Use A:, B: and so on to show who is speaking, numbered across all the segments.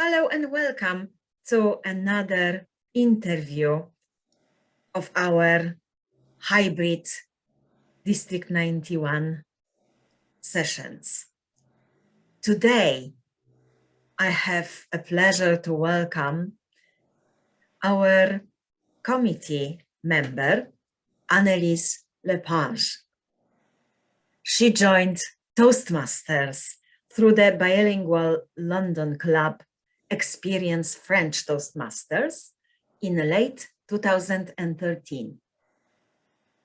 A: Hello and welcome to another interview of our Hybrid District 91 sessions. Today, I have a pleasure to welcome our committee member, Annelise Lepage. She joined Toastmasters through the bilingual London club Experience French Toastmasters in late 2013.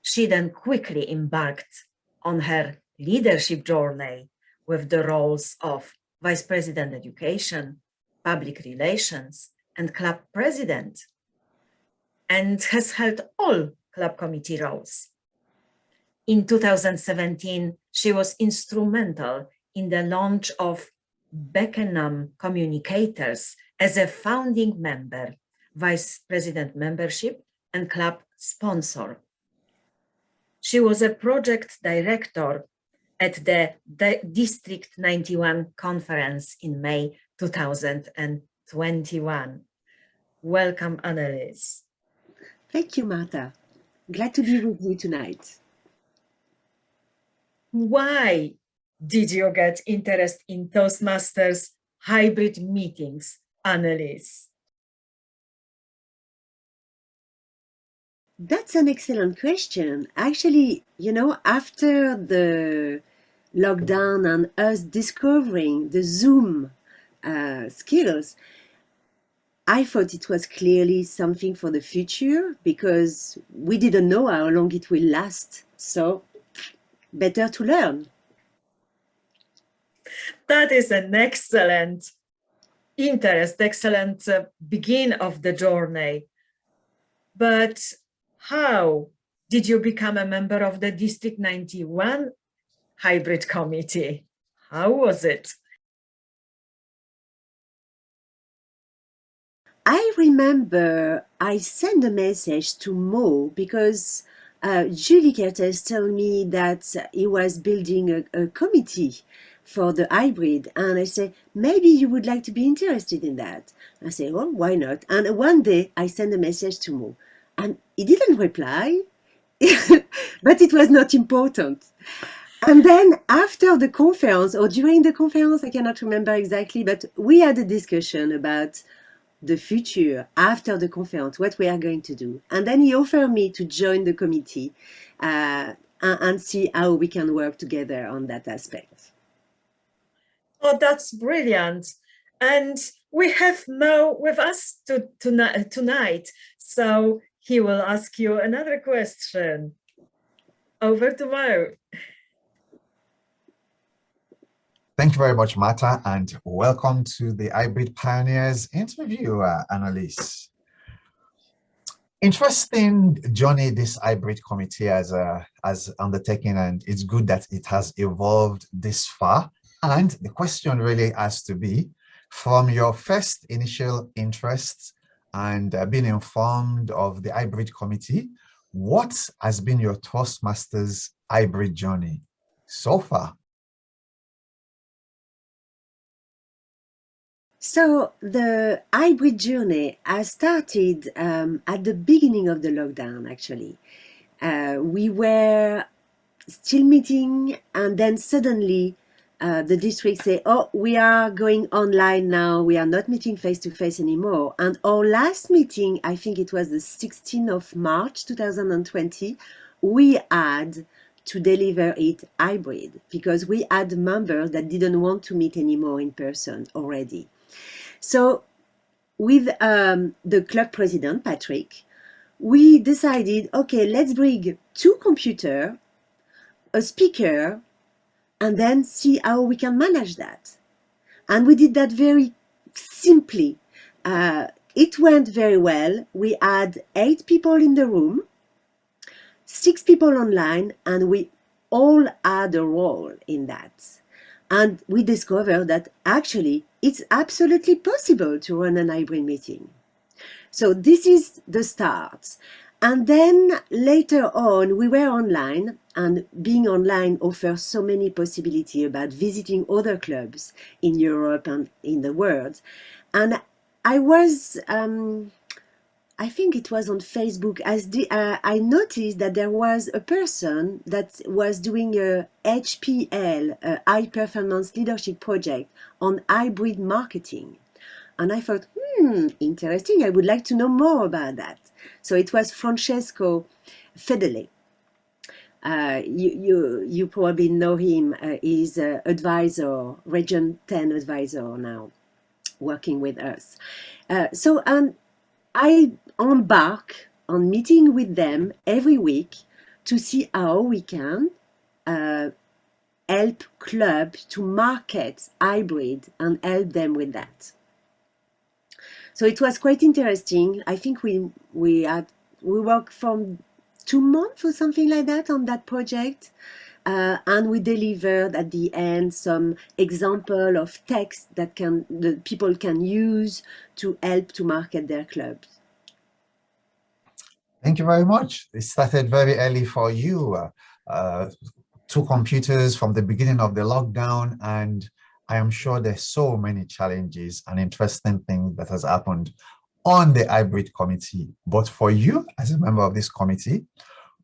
A: She then quickly embarked on her leadership journey with the roles of Vice President Education, Public Relations, and Club President, and has held all club committee roles. In 2017, she was instrumental in the launch of Beckenham Communicators as a founding member, Vice President membership, and club sponsor. She was a project director at the District 91 conference in May 2021. Welcome, Annelise.
B: Thank you, Marta. Glad to be with you tonight.
A: Why did you get interest in Toastmasters hybrid meetings, Annelise?
B: That's an excellent question. Actually, after the lockdown and us discovering the Zoom skills, I thought it was clearly something for the future because we didn't know how long it will last. So better to learn.
A: That is an excellent begin of the journey. But how did you become a member of the District 91 Hybrid Committee? How was it?
B: I remember I sent a message to Mo because Julie Kertes told me that he was building a committee for the hybrid, and I said, maybe you would like to be interested in that. I said, well, why not? And one day I sent a message to Mo, and he didn't reply, but it was not important. And then after the conference, or during the conference, I cannot remember exactly, but we had a discussion about the future after the conference, what we are going to do. And then he offered me to join the committee and see how we can work together on that aspect.
A: Oh, that's brilliant. And we have Mo with us tonight, so he will ask you another question. Over to Mo.
C: Thank you very much, Marta, and welcome to the Hybrid Pioneers interview, Annelise. Interesting journey this hybrid committee has undertaken, and it's good that it has evolved this far. And the question really has to be, from your first initial interest and being informed of the hybrid committee, what has been your Toastmasters hybrid journey so far?
B: So the hybrid journey has started at the beginning of the lockdown, actually. We were still meeting, and then suddenly the district say, oh, we are going online now. We are not meeting face-to-face anymore. And our last meeting, I think it was the 16th of March 2020, we had to deliver it hybrid because we had members that didn't want to meet anymore in person already. So with the club president, Patrick, we decided, okay, let's bring 2 computers, a speaker, and then see how we can manage that. And we did that very simply. It went very well. We had 8 people in the room, 6 people online, and we all had a role in that. And we discovered that actually it's absolutely possible to run an hybrid meeting. So this is the start. And then later on, we were online and being online offers so many possibilities about visiting other clubs in Europe and in the world. And I was, I think it was on Facebook, I noticed that there was a person that was doing a HPL, a high performance leadership project on hybrid marketing. And I thought, interesting, I would like to know more about that. So it was Francesco Fedele. You probably know him. He's an advisor, Region 10 advisor now, working with us. So I embark on meeting with them every week to see how we can help clubs to market hybrid and help them with that. So it was quite interesting. I think we worked from 2 months or something like that on that project. And we delivered at the end some example of text that the people can use to help to market their clubs.
C: Thank you very much. It started very early for you. 2 computers from the beginning of the lockdown, and I am sure there's so many challenges and interesting things that has happened on the hybrid committee. But for you, as a member of this committee,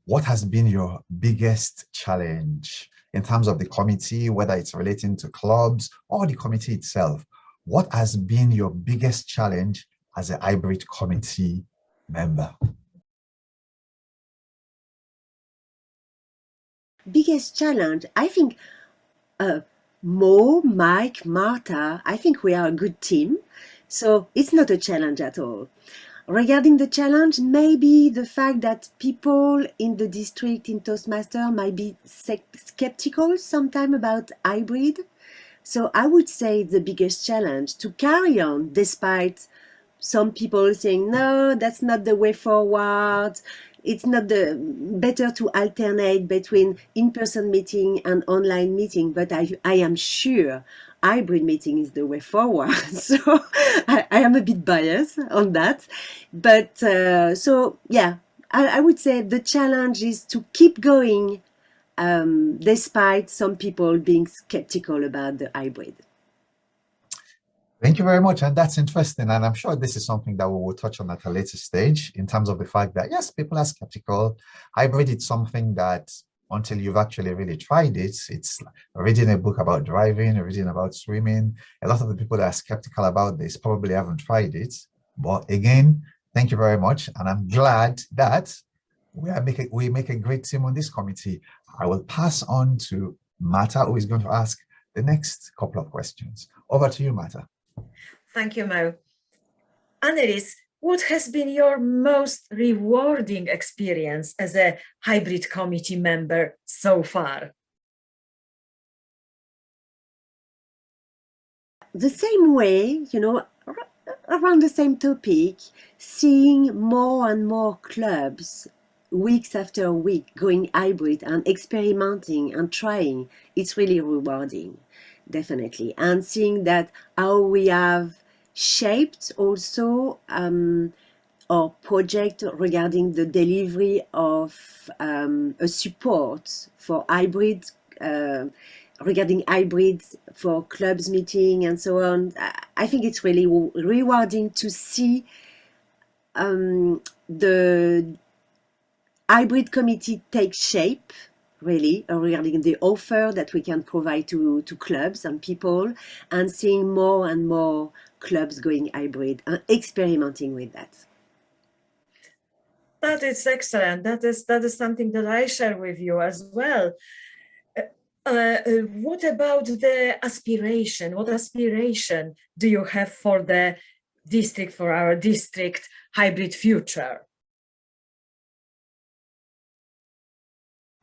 C: what has been your biggest challenge in terms of the committee, whether it's relating to clubs or the committee itself? What has been your biggest challenge as a hybrid committee member?
B: Biggest challenge, I think, Mo, Mike, Marta, I think we are a good team. So it's not a challenge at all. Regarding the challenge, maybe the fact that people in the district in Toastmasters might be skeptical sometimes about hybrid. So I would say the biggest challenge to carry on despite some people saying, no, that's not the way forward. It's not better to alternate between in-person meeting and online meeting, but I am sure hybrid meeting is the way forward. So I am a bit biased on that. But so yeah, I would say the challenge is to keep going despite some people being skeptical about the hybrid.
C: Thank you very much. And that's interesting. And I'm sure this is something that we will touch on at a later stage in terms of the fact that, yes, people are skeptical. Hybrid is something that until you've actually really tried it, it's reading a book about driving, reading about swimming. A lot of the people that are skeptical about this probably haven't tried it. But again, thank you very much. And I'm glad that we make a great team on this committee. I will pass on to Marta, who is going to ask the next couple of questions. Over to you, Marta.
A: Thank you, Mo. Annelise, what has been your most rewarding experience as a hybrid committee member so far?
B: The same way, you know, around the same topic, seeing more and more clubs weeks after week going hybrid and experimenting and trying, it's really rewarding, definitely. And seeing that how we have shaped also our project regarding the delivery of a support for hybrid, regarding hybrids for clubs meeting and so on. I think it's really rewarding to see the hybrid committee take shape, really, regarding the offer that we can provide to clubs and people, and seeing more and more clubs going hybrid and experimenting with that.
A: That is excellent. That is something that I share with you as well. What about the aspiration? What aspiration do you have for the district, for our district hybrid future?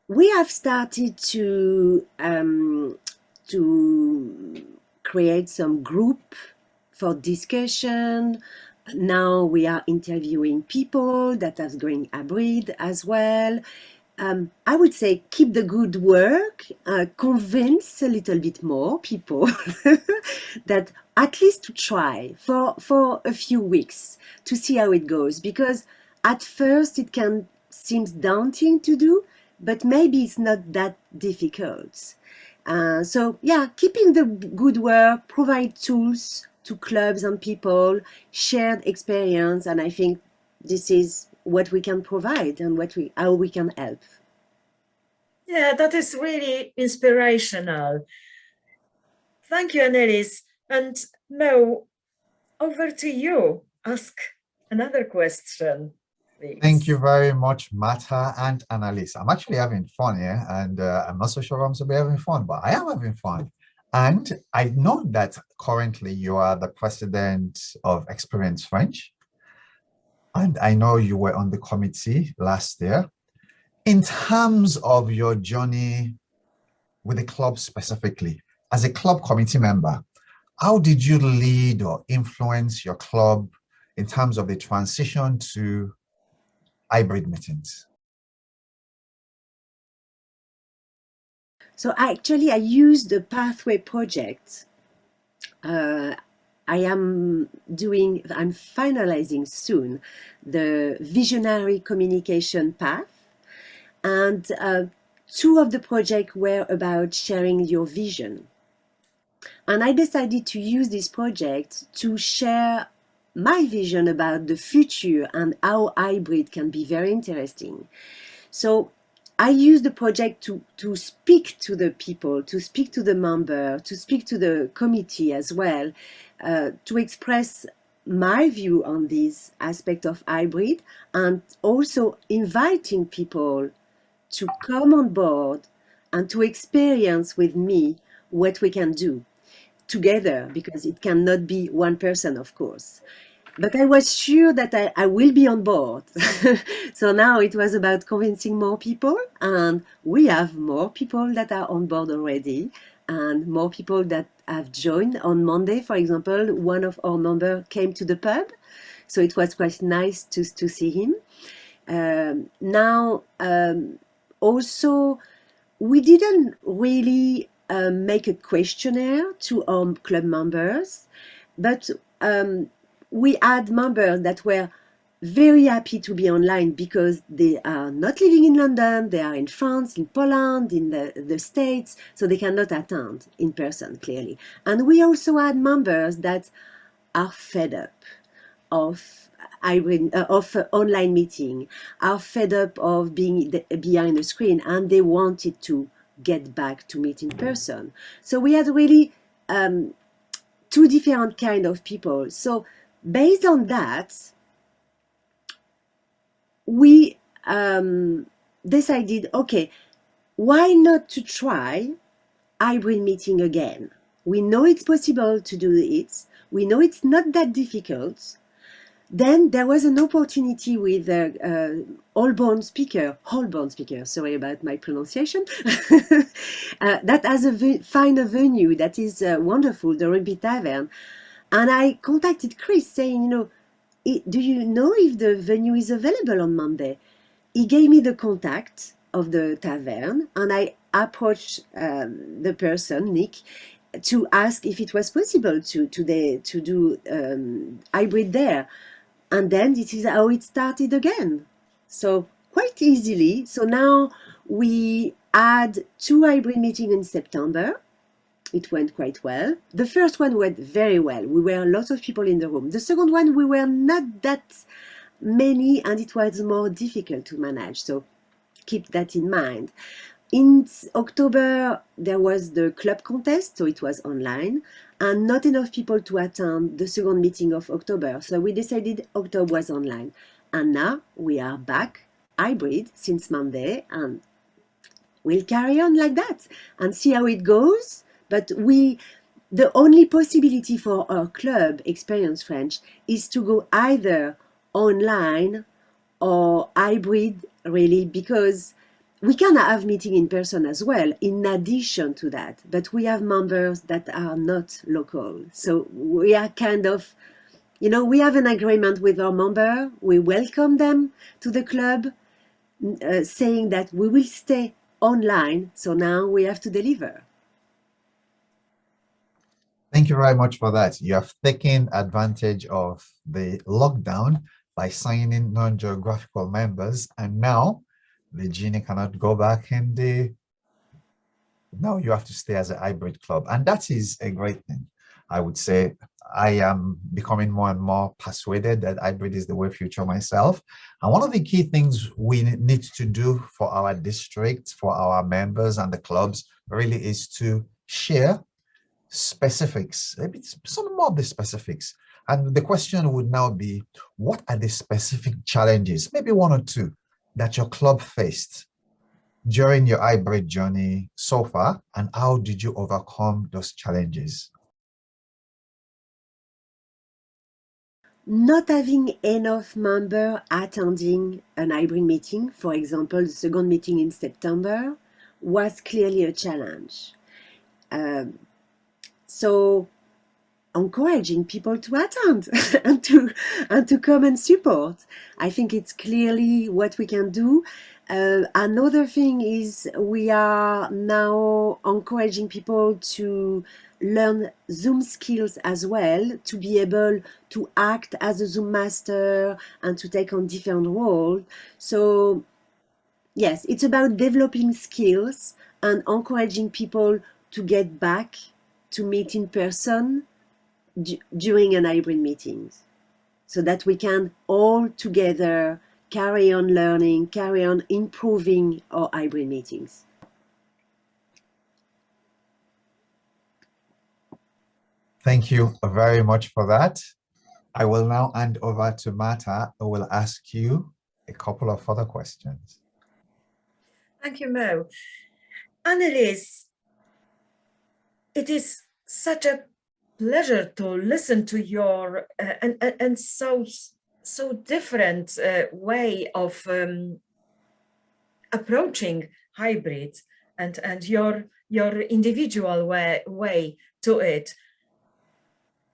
B: We have started to create some group for discussion. Now we are interviewing people that are going hybrid as well. I would say keep the good work, convince a little bit more people that at least to try for a few weeks to see how it goes, because at first it can seem daunting to do, but maybe it's not that difficult. So yeah, keeping the good work, provide tools to clubs and people, shared experience, and I think this is what we can provide and how we can help.
A: Yeah, that is really inspirational. Thank you, Annelise. And Mo, over to you. Ask another question, please.
C: Thank you very much, Marta and Annelise. I'm actually having fun here, and I'm not so sure I'm supposed to be having fun, but I am having fun. And I know that currently you are the president of Experience French, and I know you were on the committee last year. In terms of your journey with the club specifically, as a club committee member, how did you lead or influence your club in terms of the transition to hybrid meetings?
B: So actually, I used the Pathway project. I'm finalizing soon the visionary communication path. And two of the projects were about sharing your vision. And I decided to use this project to share my vision about the future and how hybrid can be very interesting. So I used the project to speak to the people, to speak to the member, to speak to the committee as well, to express my view on this aspect of hybrid, and also inviting people to come on board and to experience with me what we can do together, because it cannot be one person, of course. But I was sure that I will be on board. So now it was about convincing more people, and we have more people that are on board already, and more people that have joined. On Monday, for example, one of our members came to the pub, so it was quite nice to see him. Also, we didn't really make a questionnaire to our club members, but we had members that were very happy to be online because they are not living in London, they are in France, in Poland, in the States, so they cannot attend in person, clearly. And we also had members that are fed up of online meeting, are fed up of being behind a screen, and they wanted to get back to meet in person. So we had really two different kind of people. So based on that, we decided, okay, why not to try hybrid meeting again? We know it's possible to do it. We know it's not that difficult. Then there was an opportunity with Holborn speaker, sorry about my pronunciation, that has find a venue that is wonderful, the Rugby Tavern. And I contacted Chris saying, do you know if the venue is available on Monday? He gave me the contact of the tavern, and I approached the person, Nick, to ask if it was possible to do hybrid there. And then this is how it started again. So quite easily. So now we had 2 hybrid meetings in September. It went quite well. The first one went very well. We were lots of people in the room. The second one, we were not that many, and it was more difficult to manage. So keep that in mind. In October, there was the club contest, so it was online, and not enough people to attend the second meeting of October. So we decided October was online. And now we are back hybrid since Monday, and we'll carry on like that and see how it goes. But the only possibility for our club, Experience French, is to go either online or hybrid, really, because we can have meeting in person as well, in addition to that. But we have members that are not local. So we are kind of, we have an agreement with our member. We welcome them to the club, saying that we will stay online. So now we have to deliver.
C: Thank you very much for that. You have taken advantage of the lockdown by signing non-geographical members, and now the genie cannot go back in the, no, you have to stay as a hybrid club. And that is a great thing. I would say I am becoming more and more persuaded that hybrid is the way future myself. And one of the key things we need to do for our district, for our members and the clubs really is to share specifics, maybe some more of the specifics. And the question would now be, what are the specific challenges, maybe one or two, that your club faced during your hybrid journey so far, and how did you overcome those challenges?
B: Not having enough members attending an hybrid meeting, for example, the second meeting in September, was clearly a challenge. So encouraging people to attend and to come and support. I think it's clearly what we can do. Another thing is we are now encouraging people to learn Zoom skills as well, to be able to act as a Zoom master and to take on different roles. So yes, it's about developing skills and encouraging people to get back to meet in person during an hybrid meetings, so that we can all together carry on learning, carry on improving our hybrid meetings.
C: Thank you very much for that. I will now hand over to Marta, who will ask you a couple of further questions.
A: Thank you, Mo. Annelise, it is such a pleasure to listen to your and so different way of approaching hybrid and your individual way to it.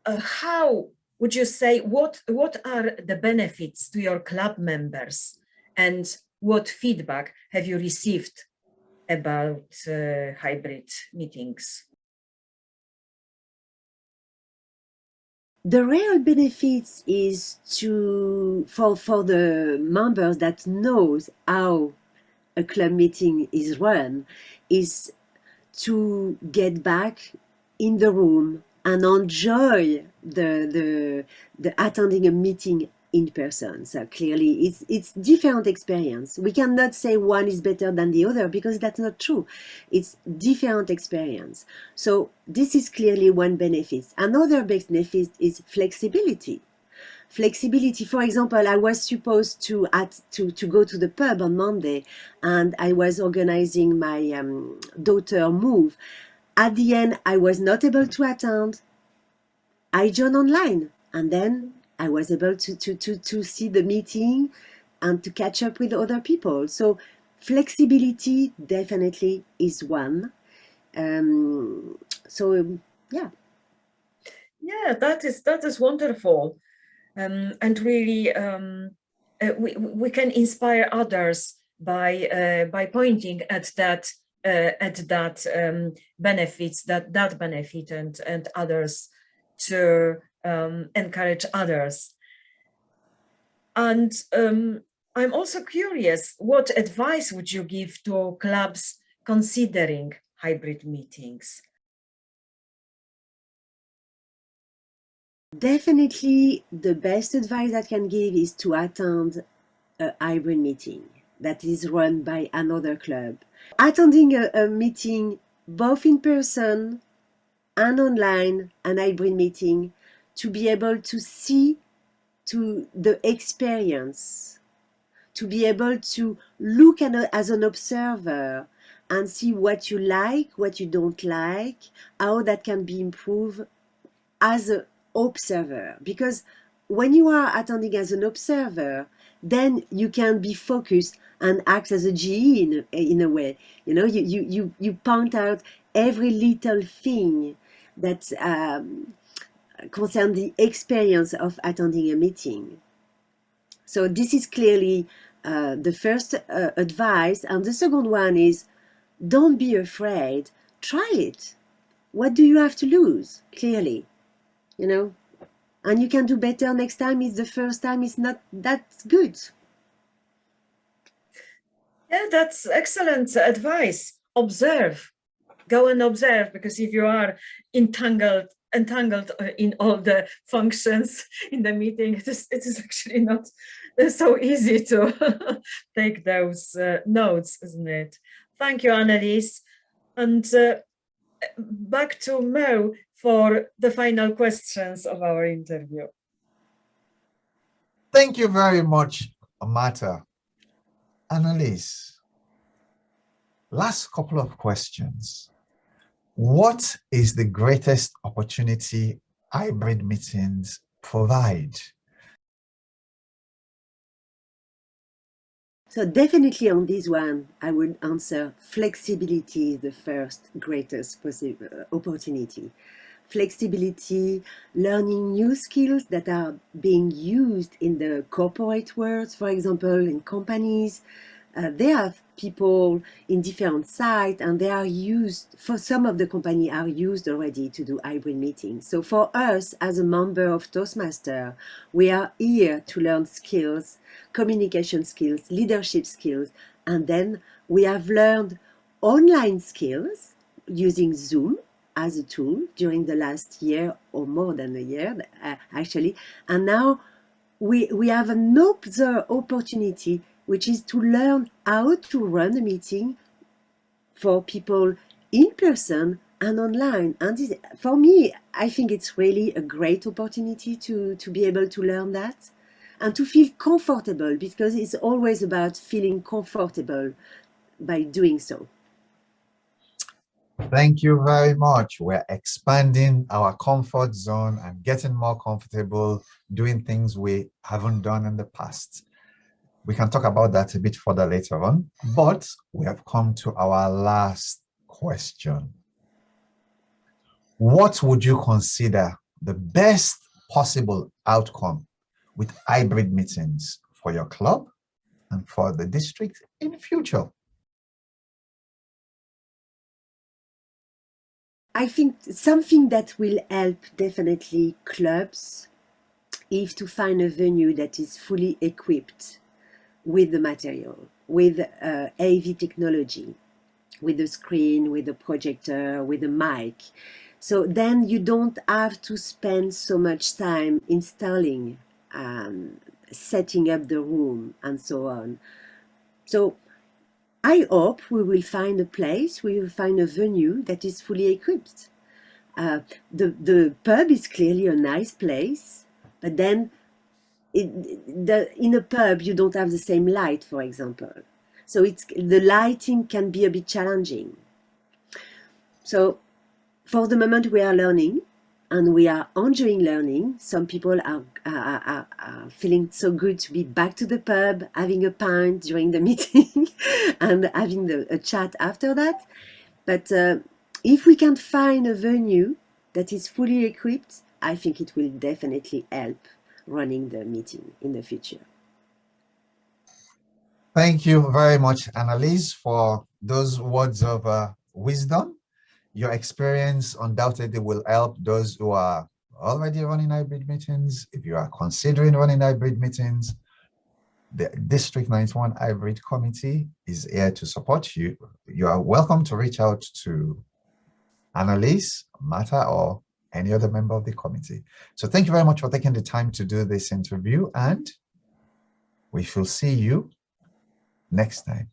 A: How would you say, what are the benefits to your club members, and what feedback have you received about hybrid meetings?
B: The real benefits is for the members that knows how a club meeting is run, is to get back in the room and enjoy the attending a meeting in person. So clearly it's different experience. We cannot say one is better than the other, because that's not true. It's different experience. So this is clearly one benefit. Another benefit is flexibility. Flexibility. For example, I was supposed to go to the pub on Monday, and I was organizing my daughter move. At the end, I was not able to attend. I joined online, and then I was able to see the meeting and to catch up with other people. So flexibility definitely is one. So yeah.
A: Yeah, that is wonderful. And really, we can inspire others by pointing at that benefits, that benefit, and others to encourage others. And I'm also curious, what advice would you give to clubs considering hybrid meetings?
B: Definitely the best advice I can give is to attend a hybrid meeting that is run by another club. Attending a meeting both in person and online, an hybrid meeting, to be able to see to the experience, to be able to look as an observer and see what you like, what you don't like, how that can be improved as an observer. Because when you are attending as an observer, then you can be focused and act as a GE in a way. You know, you point out every little thing that concerns the experience of attending a meeting. So this is clearly the first advice. And the second one is, don't be afraid. Try it. What do you have to lose? Clearly, you know, and you can do better next time if the first time is not that good.
A: Yeah, that's excellent advice. Observe, go and observe, because if you are entangled in all the functions in the meeting, it is actually not so easy to take those notes, isn't it? Thank you, Annelise. And back to Mo for the final questions of our interview.
C: Thank you very much, Marta. Annelise, last couple of questions. What is the greatest opportunity hybrid meetings provide?
B: So definitely on this one, I would answer flexibility is the first greatest opportunity. Flexibility, learning new skills that are being used in the corporate world, for example, in companies. There are people in different sites and they are used, for some of the company are used already to do hybrid meetings. So for us as a member of Toastmasters, we are here to learn skills, communication skills, leadership skills, and then we have learned online skills using Zoom as a tool during the last year or more than a year actually, and now we have another opportunity, which is to learn how to run a meeting for people in person and online. And this, for me, I think it's really a great opportunity to be able to learn that and to feel comfortable, because it's always about feeling comfortable by doing so.
C: Thank you very much. We're expanding our comfort zone and getting more comfortable doing things we haven't done in the past. We can talk about that a bit further later on, but we have come to our last question. What would you consider the best possible outcome with hybrid meetings for your club and for the district in the future?
B: I think something that will help definitely clubs is to find a venue that is fully equipped with the material, with AV technology, with the screen, with the projector, with the mic. So then you don't have to spend so much time installing, setting up the room and so on. So I hope we will find a place, we will find a venue that is fully equipped. The pub is clearly a nice place, but then in a pub you don't have the same light, for example. So the lighting can be a bit challenging. So for the moment we are learning and we are enjoying learning. Some people are feeling so good to be back to the pub, having a pint during the meeting and having a chat after that. But if we can find a venue that is fully equipped, I think it will definitely help running the meeting in the future.
C: Thank you very much, Annelise, for those words of wisdom. Your experience undoubtedly will help those who are already running hybrid meetings. If you are considering running hybrid meetings, the District 91 Hybrid Committee is here to support you. You are welcome to reach out to Annelise, Marta, or any other member of the committee. So thank you very much for taking the time to do this interview, and we shall see you next time.